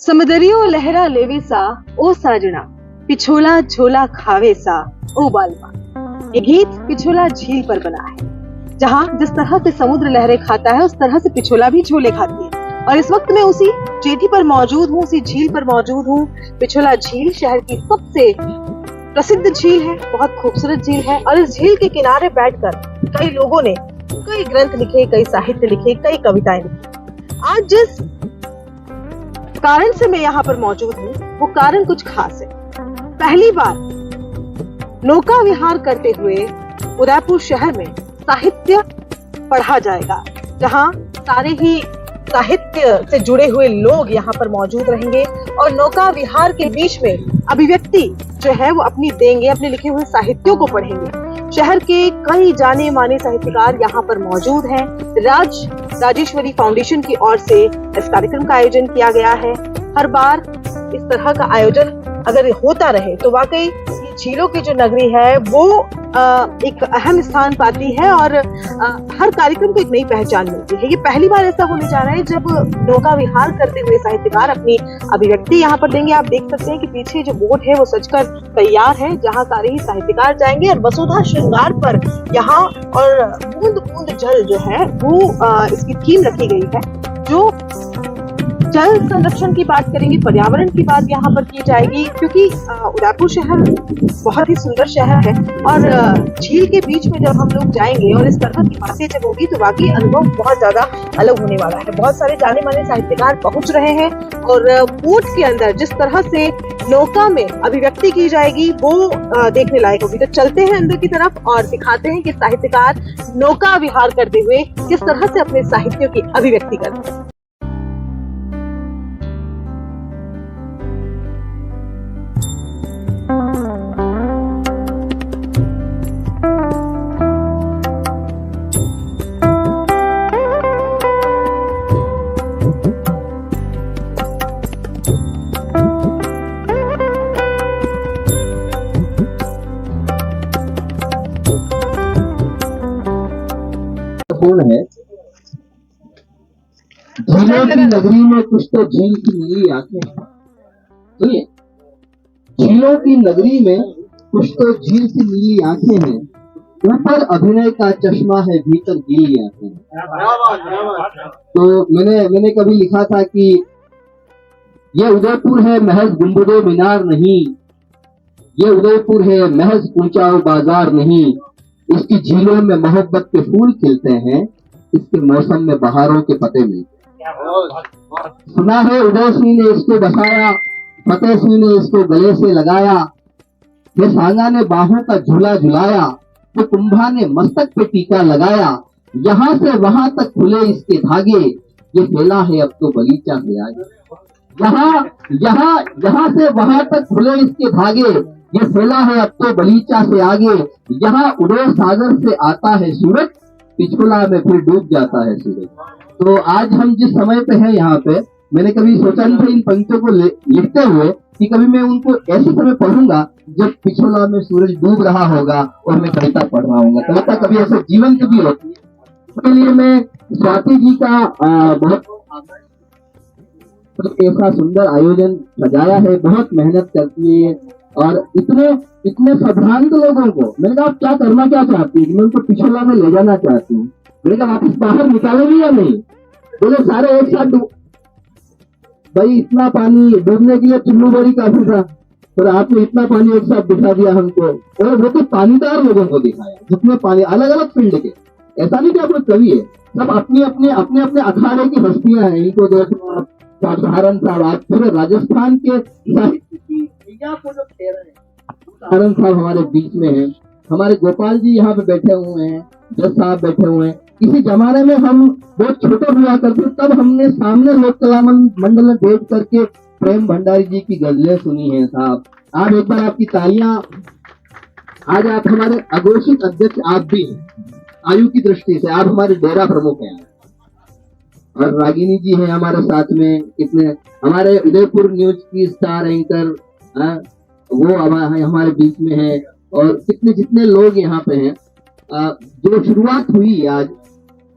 समदरियो लहरा लेवे सा ओ साजना, पिछोला झोला खावे सा ओ बालमा। ये गीत पिछोला झील पर बना है, जहाँ जिस तरह से समुद्र लहरें खाता है उस तरह से पिछोला भी झोले खाती है। और इस वक्त मैं उसी जेटी पर मौजूद हूँ, उसी झील पर मौजूद हूँ। पिछोला झील शहर की सबसे प्रसिद्ध झील है, बहुत खूबसूरत झील है। और इस झील के किनारे बैठकर कई लोगों ने कई ग्रंथ लिखे, कई साहित्य लिखे, कई कविताएं लिखी। आज जिस कारण से मैं यहाँ पर मौजूद हूँ वो कारण कुछ खास है। पहली बार नौका विहार करते हुए उदयपुर शहर में साहित्य पढ़ा जाएगा, जहाँ सारे ही साहित्य से जुड़े हुए लोग यहाँ पर मौजूद रहेंगे और नौका विहार के बीच में अभिव्यक्ति जो है वो अपनी देंगे, अपने लिखे हुए साहित्यों को पढ़ेंगे। शहर के कई जाने माने साहित्यकार यहाँ पर मौजूद हैं। राजेश्वरी फाउंडेशन की ओर से इस कार्यक्रम का आयोजन किया गया है। हर बार इस तरह का आयोजन अगर होता रहे तो वाकई झीलों की जो नगरी है वो एक अहम स्थान पाती है और हर कार्यक्रम को एक नई पहचान मिलती है। ये पहली बार ऐसा होने जा रहा है जब नौका विहार करते हुए साहित्यकार अपनी अभिव्यक्ति यहाँ पर देंगे। आप देख सकते हैं कि पीछे जो बोट है वो सजकर तैयार है, जहाँ सारे ही साहित्यकार जाएंगे और वसुधा श्रृंगार पर यहाँ और बूंद बूंद जल जो है वो इसकी थीम रखी गई है। जो जल संरक्षण की बात करेंगे, पर्यावरण की बात यहाँ पर की जाएगी, क्योंकि उदयपुर शहर बहुत ही सुंदर शहर है और झील के बीच में जब हम लोग जाएंगे और इस तरह की बातें जब होगी तो वाकई अनुभव बहुत ज्यादा अलग होने वाला है। बहुत सारे जाने माने साहित्यकार पहुंच रहे हैं और बोट के अंदर जिस तरह से नौका में अभिव्यक्ति की जाएगी वो देखने लायक होगी। तो चलते हैं अंदर की तरफ और दिखाते हैं कि साहित्यकार नौका विहार करते हुए किस तरह से अपने साहित्यों की अभिव्यक्ति करते हैं। है झीलों की नगरी में कुछ तो झील की नीली आंखें हैं। सुनिए, झीलों की नगरी में कुछ तो झील की नीली आंखें हैं, ऊपर अभिनय का चश्मा है, भीतर गीली आंखें हैं। तो मैंने कभी लिखा था कि ये उदयपुर है महज गुंबदो मीनार नहीं, ये उदयपुर है महज ऊंचा बाजार नहीं, इसकी झीलों में मोहब्बत के फूल खिलते हैं, इसके मौसम में बहारों के पते मिलते हैं। सुना है उदय सिंह ने इसको बसाया, फतेह सिंह ने इसको गले से लगाया, ये सांगा ने बाहों का झूला झुलाया, तो कुंभा ने मस्तक पे टीका लगाया, यहाँ से वहां तक खुले इसके धागे, ये फैला है अब तो बगीचा से आगे। यहाँ से वहां तक खुले इसके धागे, ये फैला है अब तो बगीचा से आगे। यहाँ उदय सागर से आता है सूरज, पिछोला में फिर डूब जाता है सूरज। तो आज हम जिस समय पे हैं यहाँ पे, मैंने कभी सोचा नहीं था इन पंक्तियों को लिखते हुए कि कभी मैं उनको ऐसे समय पढ़ूंगा जब पिछोला में सूरज डूब रहा होगा और मैं कविता पढ़ रहा हूँ। कविता कभी ऐसे जीवंत भी होती है। इसके लिए मैं स्वाति जी का बहुत ऐसा सुंदर आयोजन सजाया है, बहुत मेहनत करती है और इतने सभ्रांत लोगों को मैंने कहा आप क्या करना क्या चाहती है, मैं उनको पिछोला में ले जाना चाहती हूँ। मैंने कहा वापस बाहर निकालेंगे या नहीं? बोले सारे एक साथ भाई इतना पानी डूबने के लिए चुन्नू बड़ी काफी था, पर आपने इतना पानी एक साथ दिखा दिया हमको। और वो तो पानीदार लोगों को दिखाया, जितने पानी अलग अलग फील्ड के। ऐसा नहीं कि आप लोग कवि है, सब अपने अपने अखाड़े की हस्तियां हैं। इनको देखो सहारण साहब, आज पूरे राजस्थान के साहित्य की को जो कह रहे हैं, सहारण साहब हमारे बीच में हैं, हमारे गोपाल जी यहाँ पे बैठे हुए हैं, जज साहब बैठे हुए हैं। इसी जमाने में हम बहुत छोटे हुआ करते, तब हमने सामने लोक कला मंडल में बैठ करके प्रेम भंडारी जी की गजलें सुनी है साहब। आप एक बार आपकी तालियां, आज आप हमारे अघोषित अध्यक्ष आप भी आयु की दृष्टि से आप हमारे डेरा प्रमुख हैं और रागिनी जी हैं हमारे साथ में। कितने हमारे उदयपुर न्यूज की स्टार एंकर वो हमारे बीच में है और कितने जितने लोग यहाँ पे हैं। जो शुरुआत हुई आज,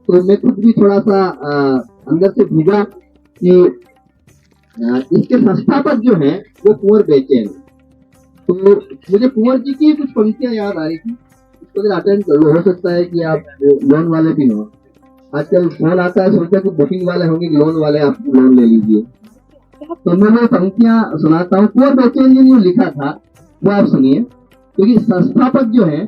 तो मैं खुद भी थोड़ा सा अंदर से भीगा कि इसके संस्थापक जो हैं वो कुंवर बेचैन हैं। तो मुझे कुंवर जी की कुछ पंक्तियां याद आ रही थी, इसको जरा अटेंड कर लो, हो सकता है कि आप लोन वाले भी हो। आजकल फोन आता है, सोचते हैं कि बुकिंग वाले होंगे कि लोन वाले, आप लोन ले लीजिए। तो मैं वो पंक्तियां सुनाता हूँ। कुंवर बेचैन जी ने जो लिखा था वो आप सुनिए, क्योंकि संस्थापक जो है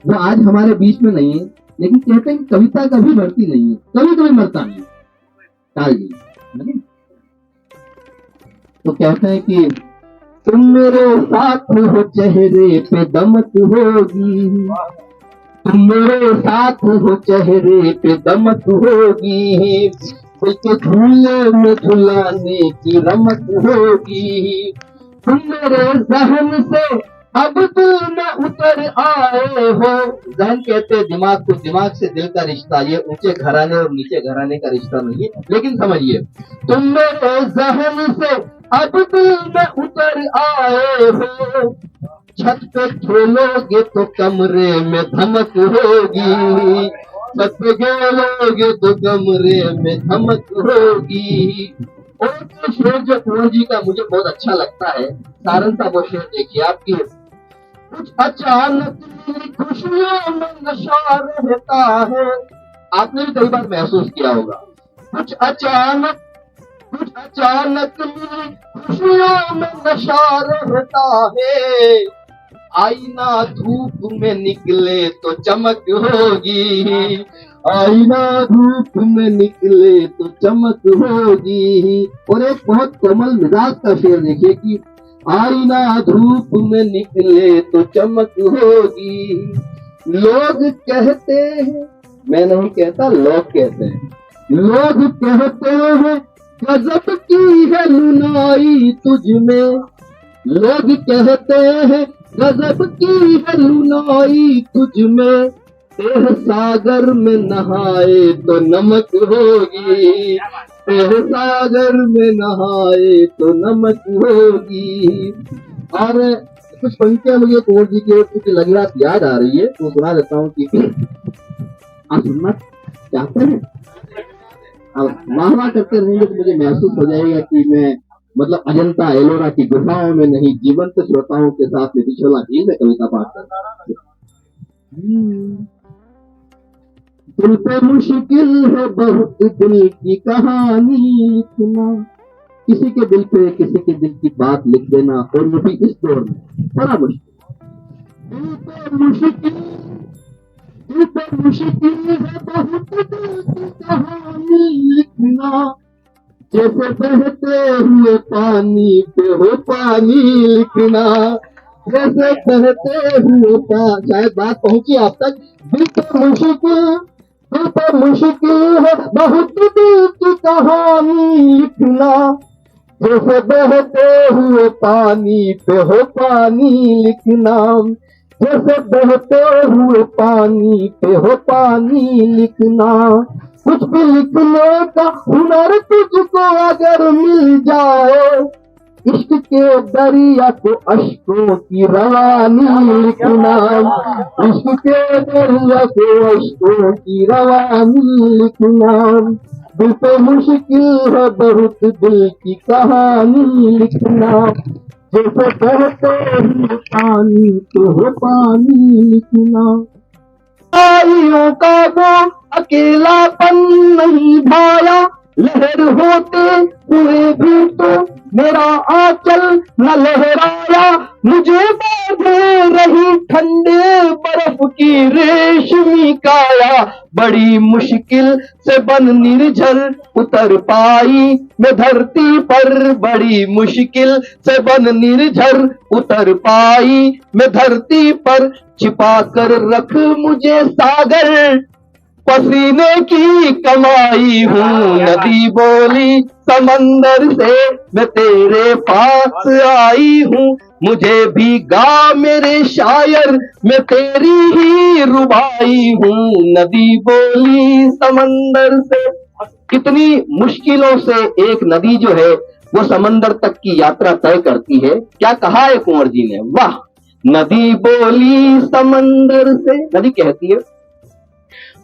वो आज हमारे बीच में नहीं है, लेकिन कहते हैं कि कविता कभी मरती नहीं है, कभी कभी मरता नहीं। टाल जी है ना? तो कहते हैं कि तुम मेरे साथ हो चेहरे पे दमक होगी, तुम मेरे साथ हो चेहरे पे दमक होगी, एक झूले में झुलाने की रमक होगी, तुम मेरे जहन से अब दिल में उतर आए हो। जहन कहते हैं दिमाग को, दिमाग से दिल का रिश्ता, ये ऊंचे घराने और नीचे घराने का रिश्ता नहीं है, लेकिन समझिए, तुम मेरे जहन से अब दिल में उतर आए हो, छत पे खेलोगे तो कमरे में धमक होगी, छत पे खेलोगे तो कमरे में धमक होगी। और तो शेर जो कुंवर जी का मुझे बहुत अच्छा लगता है, सारन सा वो शेर देखिए आपकी। कुछ अचानक मेरी खुशियों में नशा रहता है, आपने भी कई बार महसूस किया होगा। कुछ अचानक मेरी खुशियों में नशा रहता है, आईना धूप में निकले तो चमक होगी, आईना धूप में निकले तो चमक होगी। और एक बहुत कोमल मिजाज का शेर देखिए कि आईना धूप में निकले तो चमक होगी। लोग कहते हैं, मैं नहीं कहता, लोग कहते हैं, लोग कहते हैं गजब की है लुनाई तुझ में, लोग कहते हैं गजब की है लुनाई तुझ में, तेरे सागर में नहाए तो नमक होगी, तेरे सागर में नहाए तो नमक होगी। और कुछ पंक्तियां मुझे कुंवर जी की कुछ लगी याद आ रही है, तो सुना देता हूँ कि आप सुनना चाहते हैं। अब वाह करते रहेंगे तो मुझे महसूस हो जाएगा कि मैं मतलब अजंता एलोरा की गुफाओं में नहीं, जीवंत श्रोताओं के साथ में पिछोला झील में कविता पाठ करता हूँ। दिल पे मुश्किल है बहुत दिल की कहानी लिखना, किसी के दिल पे किसी के दिल की बात लिख देना, और वो भी इस दौर में बड़ा मुश्किल। दिल पे मुश्किल है बहुत दिल की कहानी लिखना, जैसे बहते हुए पानी पे हो पानी लिखना, जैसे बहते हुए पानी। शायद बात पहुंची आप तक। दिल पे मुश्किल है बहुत दिल की कहानी लिखना, जैसे बहते हुए पानी पे हो पानी लिखना, जैसे बहते हुए पानी पे हो पानी लिखना। कुछ भी लिखने का हुनर तुझको अगर मिल जाए, इश्क के दरिया को अश्कों की रवानी लिखना, इश्क के दरिया को अश्कों की रवानी लिखना। दिल पे मुश्किल है बहुत दिल की कहानी लिखना, जैसे बहते हुए पानी तो हो पानी लिखना। आइयों का वो अकेलापन नहीं भाया, लहर होते हुए भी तो मेरा आंचल न लहराया, मुझे बांधे रही ठंडे बर्फ की रेशमी काया, बड़ी मुश्किल से बन निर्झर उतर पाई मैं धरती पर, बड़ी मुश्किल से बन निर्झर उतर पाई मैं धरती पर, छिपा कर रख मुझे सागर, पसीने की कमाई हूँ नदी बोली समंदर से मैं तेरे पास आई हूँ, मुझे भी गा मेरे शायर मैं तेरी ही रुबाई हूँ नदी बोली समंदर से। कितनी मुश्किलों से एक नदी जो है वो समंदर तक की यात्रा तय करती है। क्या कहा है कुंवर जी ने, वाह। नदी बोली समंदर से, नदी कहती है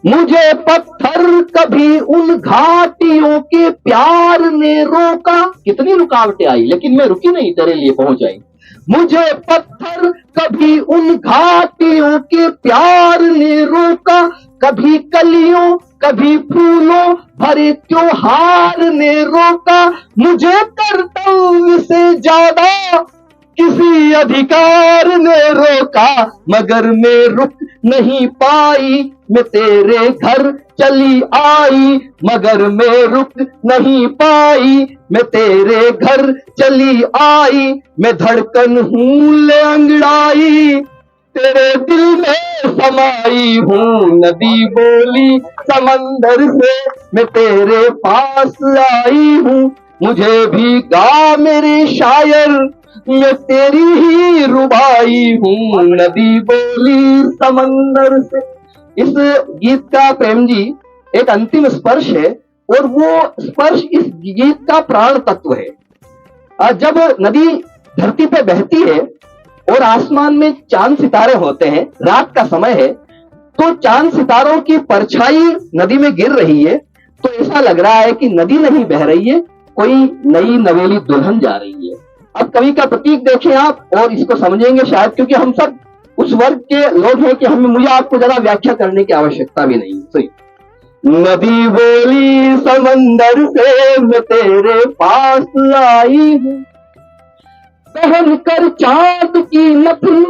मुझे पत्थर कभी उन घाटियों के प्यार ने रोका। कितनी रुकावटें आई लेकिन मैं रुकी नहीं, तेरे लिए पहुंच आई। मुझे पत्थर कभी उन घाटियों के प्यार ने रोका, कभी कलियों कभी फूलों भरे त्योहार ने रोका। मुझे कर्तव्य से ज्यादा किसी अधिकार ने रोका, मगर मैं रुक नहीं पाई, मैं तेरे घर चली आई। मगर मैं रुक नहीं पाई, मैं तेरे घर चली आई। मैं धड़कन हूँ ले अंगड़ाई, तेरे दिल में समाई हूँ। नदी बोली समंदर से, मैं तेरे पास आई हूँ। मुझे भी गा मेरे शायर, मैं तेरी ही रुबाई हूँ। नदी बोली समंदर से। इस गीत का प्रेम जी एक अंतिम स्पर्श है, और वो स्पर्श इस गीत का प्राण तत्व है। जब नदी धरती पे बहती है और आसमान में चांद सितारे होते हैं, रात का समय है, तो चांद सितारों की परछाई नदी में गिर रही है, तो ऐसा लग रहा है कि नदी नहीं बह रही है, कोई नई नवेली दुल्हन जा रही है। अब कवि का प्रतीक देखें आप और इसको समझेंगे शायद, क्योंकि हम सब उस वर्ग के लोग हैं कि मुझे आपको ज्यादा व्याख्या करने की आवश्यकता भी नहीं। सही। नदी बोली समंदर से, मैं तेरे पास आई हूँ। पहन कर चांद की नथनी,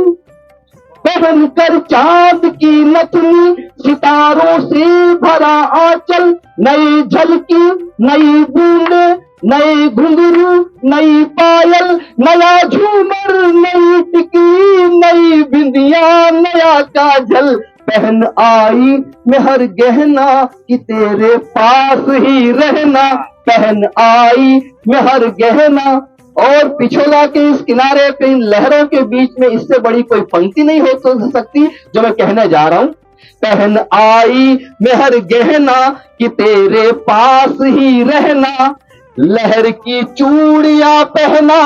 पहन कर चांद की नथनी, सितारों से भरा आंचल, नई झलकी नई बूंदे, नई घुंघरू नई पायल, नया झूमर नई टिकली, नई बिंदिया नया काजल। पहन आई मैं हर गहना कि तेरे पास ही रहना। पहन आई मैं हर गहना। और पिछोला के इस किनारे पे इन लहरों के बीच में इससे बड़ी कोई पंक्ति नहीं हो सकती जो मैं कहने जा रहा हूं। पहन आई मैं हर गहना कि तेरे पास ही रहना। लहर की चूड़ियां पहना,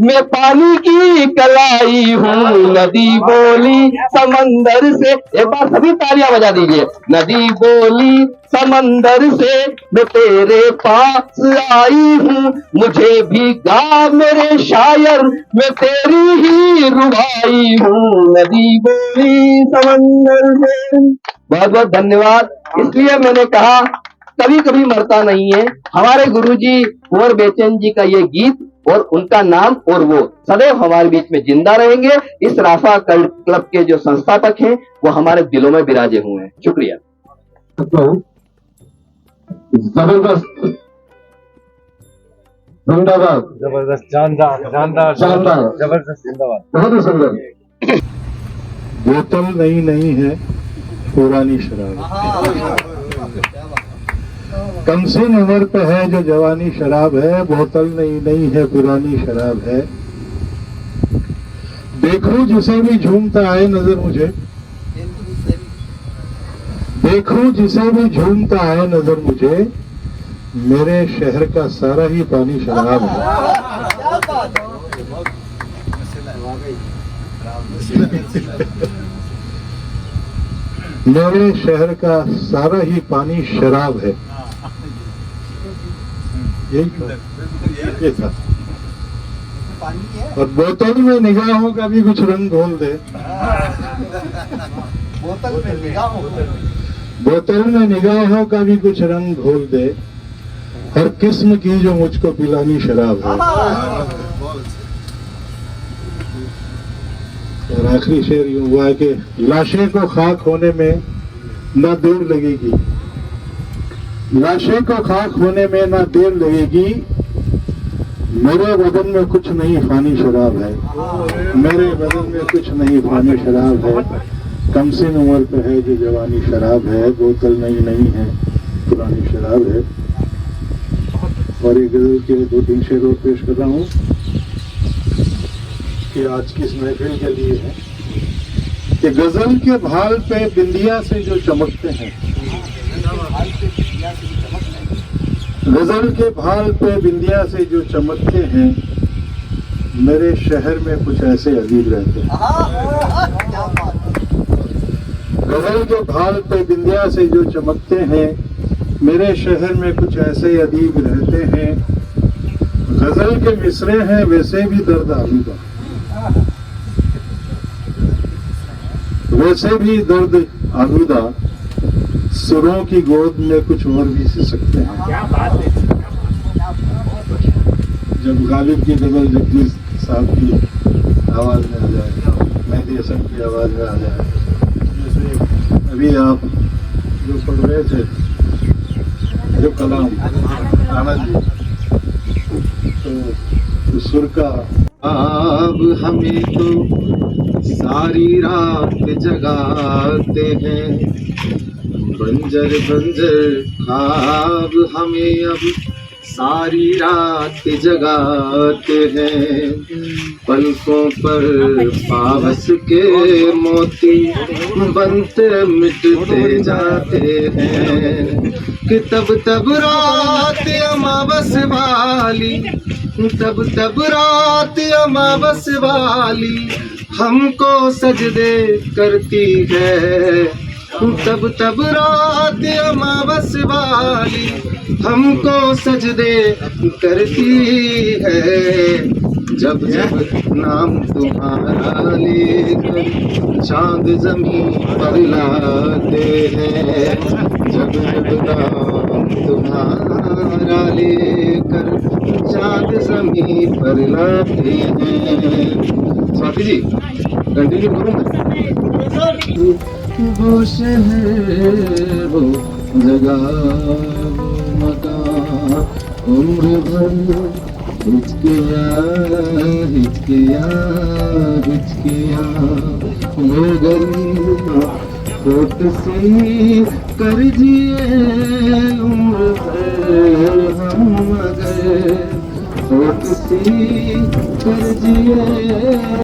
मैं पानी की कलाई हूँ। नदी बोली समंदर से, एक बार सभी तालियां बजा दीजिए। नदी बोली समंदर से, मैं तेरे पास आई हूँ। मुझे भी गा मेरे शायर, मैं तेरी ही रुबाई हूँ। नदी बोली समंदर से। बहुत बहुत धन्यवाद। इसलिए मैंने कहा कभी कभी मरता नहीं है। हमारे गुरुजी कुंवर बेचैन जी का ये गीत और उनका नाम और वो सदैव हमारे बीच में जिंदा रहेंगे। इस राफा क्लब के जो संस्थापक हैं वो हमारे दिलों में विराजे हुए हैं। शुक्रिया। जबरदस्त, जिंदाबाद, जबरदस्त, जानदार जानदार शानदार, जबरदस्त, जिंदाबाद। बहुत ही सुंदर। बोतल नई नहीं है पुरानी शराब, कमसिन उम्र पे है जो जवानी शराब है। बोतल नई नहीं है पुरानी शराब है। देखूं जिसे भी झूमता आए नजर मुझे, देखूं जिसे भी झूमता आए नजर मुझे, मेरे शहर का सारा ही पानी शराब है। मेरे शहर का सारा ही पानी शराब है। यही था। और बोतल में निगाहों का भी कुछ रंग घोल दे। बोतल में निगाहों का भी कुछ रंग घोल दे, हर किस्म की जो मुझको पिलानी शराब है। और आखिरी शेर यूं हुआ है कि लाशें को खाक होने में न देर लगेगी, लाशें को खाक होने में न देर लगेगी, मेरे बदन में कुछ नहीं फानी शराब है। मेरे बदन में कुछ नहीं फानी शराब है। कमसिन उम्र पे है जो जवानी शराब है। बोतल नई नहीं है पुरानी शराब है। और एक गजल के 2-3 शेर और पेश कर रहा हूँ कि आज किस महफिल के लिए है कि गजल के भाल पे बिंदिया से जो चमकते हैं, गजल के भाल पे बिंदिया से जो चमकते हैं, मेरे शहर में कुछ ऐसे अजीब रहते हैं। गजल के भाल पे बिंदिया से जो चमकते हैं, मेरे शहर में कुछ ऐसे अदीब रहते हैं, गजल के मिसरे हैं वैसे भी दर्द आलूदा, वैसे भी दर्द आलूदा, सुरों की गोद में कुछ और भी सिसकते हैं। जब गालिब की गजल जगदीश साहब की आवाज में आ जाए, मेहदी हसन की आवाज में आ जाए, जैसे अभी आप जो पढ़ रहे थे, जो कलाम आनंद जी, तो सुर का अब हमें तो सारी रात जगाते हैं, बंजर बंजर ख्वाब हमें अब सारी रात जगाते हैं, पलकों पर पावस के मोती बनते मिटते जाते हैं, कि तब रात अमावस वाली, तब रात अमावस वाली हमको सजदे करती है, तब रात अमावस वाली हमको सजदे करती है, जब नाम तुम्हारा लेकर चांद जमीन पर लाते हैं, जब नाम तुम्हारा लेकर चांद जमीन पर लाते हैं। स्वाति जी कंटिन्यू करूँ मैं? वो शहर वो जगह मकान उम्र भर हिचकिया हिचकिया हिचकिया, वो गली फोट सी कर जिए उम्र भर हम, मगर फोट सी कर जिए